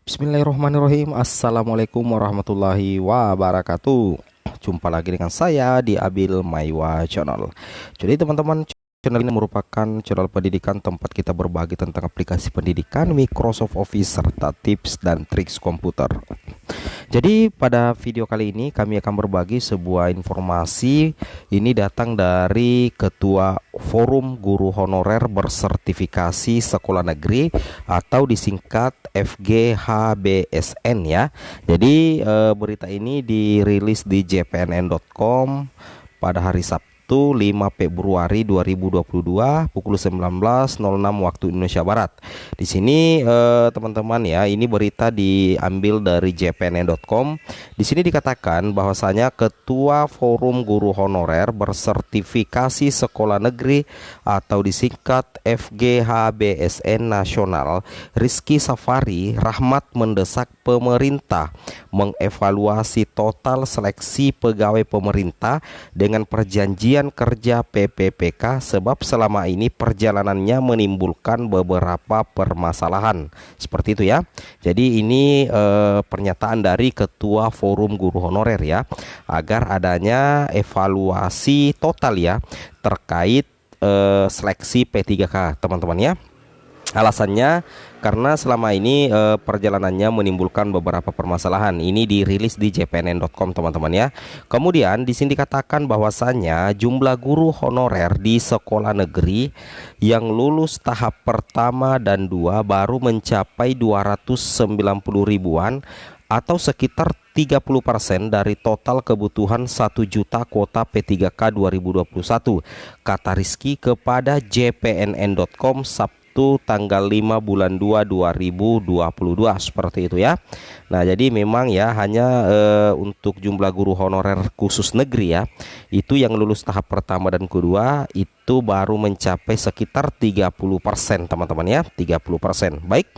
Bismillahirrahmanirrahim. Assalamualaikum warahmatullahi wabarakatuh. Jumpa lagi dengan saya di Abil Maiwa Channel. Jadi teman-teman, channel ini merupakan channel pendidikan tempat kita berbagi tentang aplikasi pendidikan, Microsoft Office, serta tips dan triks komputer. Jadi pada video kali ini kami akan berbagi sebuah informasi. Ini datang dari Ketua Forum Guru Honorer Bersertifikasi Sekolah Negeri atau disingkat FGHBSN ya. Jadi berita ini dirilis di jpnn.com pada hari Sabtu 5 Februari 2022 pukul 19.06 waktu Indonesia Barat. Di sini teman-teman ya, ini berita diambil dari jpnn.com. Di sini dikatakan bahwasanya Ketua Forum Guru Honorer Bersertifikasi Sekolah Negeri atau disingkat FGHBSN Nasional, Rizky Safari Rahmat mendesak pemerintah mengevaluasi total seleksi pegawai pemerintah dengan perjanjian kerja PPPK sebab selama ini perjalanannya menimbulkan beberapa permasalahan. Seperti itu ya. Jadi ini pernyataan dari Ketua Forum Guru Honorer ya, agar adanya evaluasi total ya terkait seleksi P3K teman-teman ya. Alasannya karena selama ini perjalanannya menimbulkan beberapa permasalahan. Ini dirilis di jpnn.com teman-teman ya. Kemudian di sini dikatakan bahwasanya jumlah guru honorer di sekolah negeri yang lulus tahap pertama dan 2 baru mencapai 290 ribuan atau sekitar 30% dari total kebutuhan 1 juta kuota P3K 2021, kata Rizky kepada jpnn.com Sabtu tanggal 5 bulan 2 2022 seperti itu ya. Nah jadi memang ya hanya untuk jumlah guru honorer khusus negeri ya, itu yang lulus tahap pertama dan kedua itu baru mencapai sekitar 30% teman-teman ya, 30%. Baik,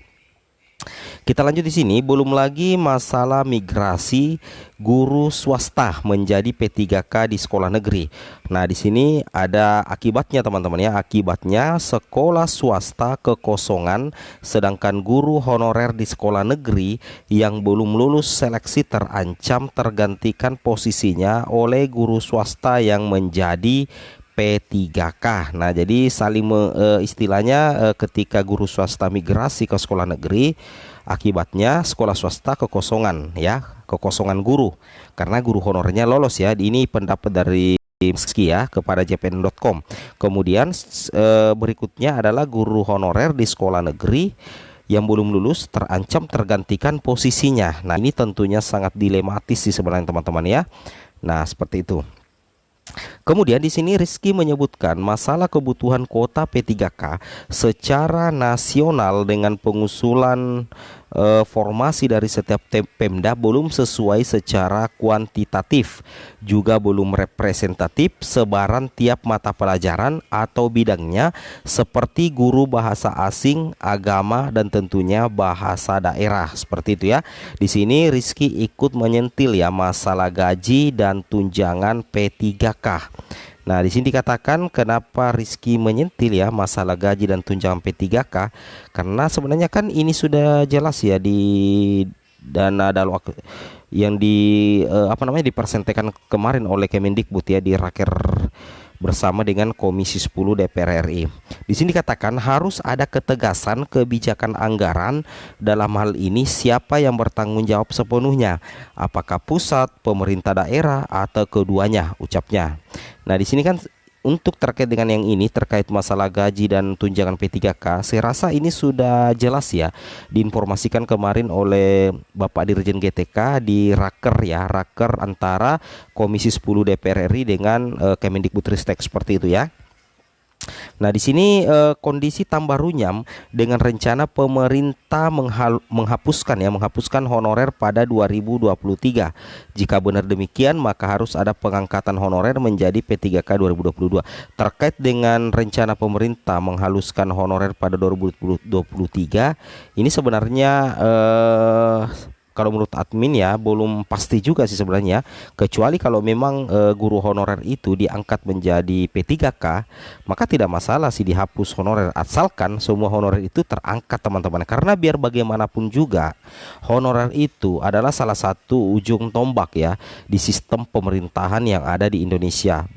kita lanjut di sini. Belum lagi masalah migrasi guru swasta menjadi P3K di sekolah negeri. Nah, di sini ada akibatnya teman-teman ya. Akibatnya sekolah swasta kekosongan, sedangkan guru honorer di sekolah negeri yang belum lulus seleksi terancam tergantikan posisinya oleh guru swasta yang menjadi P3K. Nah, jadi saling istilahnya ketika guru swasta migrasi ke sekolah negeri, akibatnya sekolah swasta kekosongan ya, kekosongan guru karena guru honorernya lolos ya. Ini pendapat dari Rizky ya kepada jpn.com. Kemudian berikutnya adalah guru honorer di sekolah negeri yang belum lulus terancam tergantikan posisinya. Nah, ini tentunya sangat dilematis sih sebenarnya teman-teman ya. Nah, seperti itu. Kemudian di sini Rizky menyebutkan masalah kebutuhan kuota P3K secara nasional dengan pengusulan formasi dari setiap Pemda belum sesuai secara kuantitatif, juga belum representatif sebaran tiap mata pelajaran atau bidangnya seperti guru bahasa asing, agama, dan tentunya bahasa daerah. Seperti itu ya. Di sini Rizky ikut menyentil ya masalah gaji dan tunjangan P3K. Nah, di sini dikatakan kenapa Rizky menyentil ya masalah gaji dan tunjangan P3K, karena sebenarnya kan ini sudah jelas ya di dana dalam yang dipersentekan kemarin oleh Kemendikbud ya di Raker bersama dengan Komisi 10 DPR RI. Di sini dikatakan harus ada ketegasan kebijakan anggaran. Dalam hal ini siapa yang bertanggung jawab sepenuhnya? Apakah pusat, pemerintah daerah, atau keduanya, ucapnya. Nah, di sini kan untuk terkait dengan yang ini, terkait masalah gaji dan tunjangan P3K, saya rasa ini sudah jelas ya diinformasikan kemarin oleh Bapak Dirjen GTK di Raker ya, Raker antara Komisi 10 DPR RI dengan Kemendikbudristek seperti itu ya. Nah, di sini kondisi tambah runyam dengan rencana pemerintah menghapuskan honorer pada 2023. Jika benar demikian, maka harus ada pengangkatan honorer menjadi P3K 2022. Terkait dengan rencana pemerintah menghaluskan honorer pada 2023, ini sebenarnya kalau menurut admin ya belum pasti juga sih sebenarnya, kecuali kalau memang guru honorer itu diangkat menjadi P3K, maka tidak masalah sih dihapus honorer, asalkan semua honorer itu terangkat teman-teman. Karena biar bagaimanapun juga honorer itu adalah salah satu ujung tombak ya di sistem pemerintahan yang ada di Indonesia.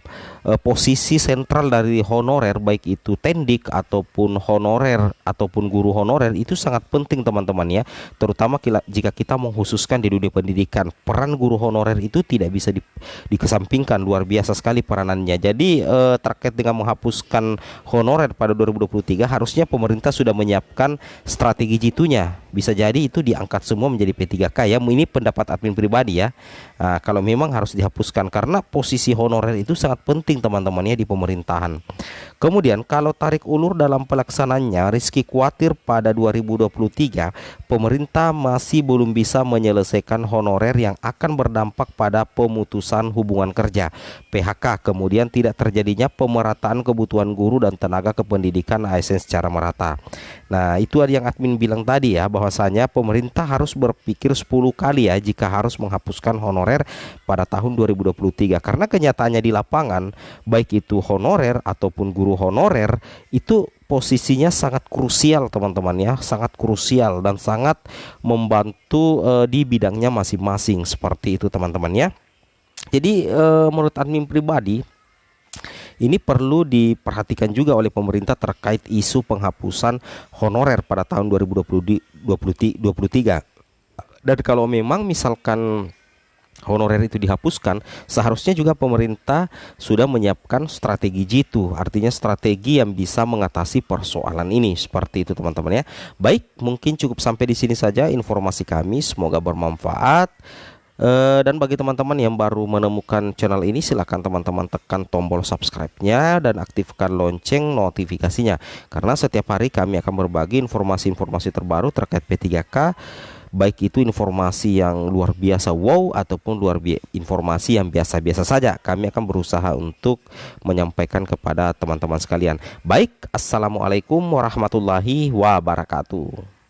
Posisi sentral dari honorer, baik itu tendik ataupun honorer ataupun guru honorer, itu sangat penting teman-teman ya, terutama jika kita mengkhususkan di dunia pendidikan. Peran guru honorer itu tidak bisa dikesampingkan, luar biasa sekali peranannya. Jadi terkait dengan menghapuskan honorer pada 2023, harusnya pemerintah sudah menyiapkan strategi jitunya. Bisa jadi itu diangkat semua menjadi P3K ya, ini pendapat admin pribadi ya. Nah, kalau memang harus dihapuskan, karena posisi honorer itu sangat penting teman-teman ya di pemerintahan. Kemudian kalau tarik ulur dalam pelaksanaannya, Rizky khawatir pada 2023 pemerintah masih belum bisa menyelesaikan honorer yang akan berdampak pada pemutusan hubungan kerja, PHK, kemudian tidak terjadinya pemerataan kebutuhan guru dan tenaga kependidikan ASN secara merata. Nah, itu ada yang admin bilang tadi ya, bahwasanya pemerintah harus berpikir 10 kali ya jika harus menghapuskan honorer pada tahun 2023, karena kenyataannya di lapangan baik itu honorer ataupun guru honorer itu posisinya sangat krusial teman-teman ya, sangat krusial dan sangat membantu di bidangnya masing-masing, seperti itu teman-teman ya. Jadi menurut admin pribadi ini perlu diperhatikan juga oleh pemerintah terkait isu penghapusan honorer pada tahun 2023. Dan kalau memang misalkan honorer itu dihapuskan, seharusnya juga pemerintah sudah menyiapkan strategi jitu, artinya strategi yang bisa mengatasi persoalan ini, seperti itu teman-teman ya. Baik, mungkin cukup sampai di sini saja informasi kami, semoga bermanfaat. Dan bagi teman-teman yang baru menemukan channel ini, silakan teman-teman tekan tombol subscribe-nya dan aktifkan lonceng notifikasinya, karena setiap hari kami akan berbagi informasi-informasi terbaru terkait P3K, baik itu informasi yang luar biasa wow ataupun informasi yang biasa-biasa saja. Kami akan berusaha untuk menyampaikan kepada teman-teman sekalian. Baik, assalamualaikum warahmatullahi wabarakatuh.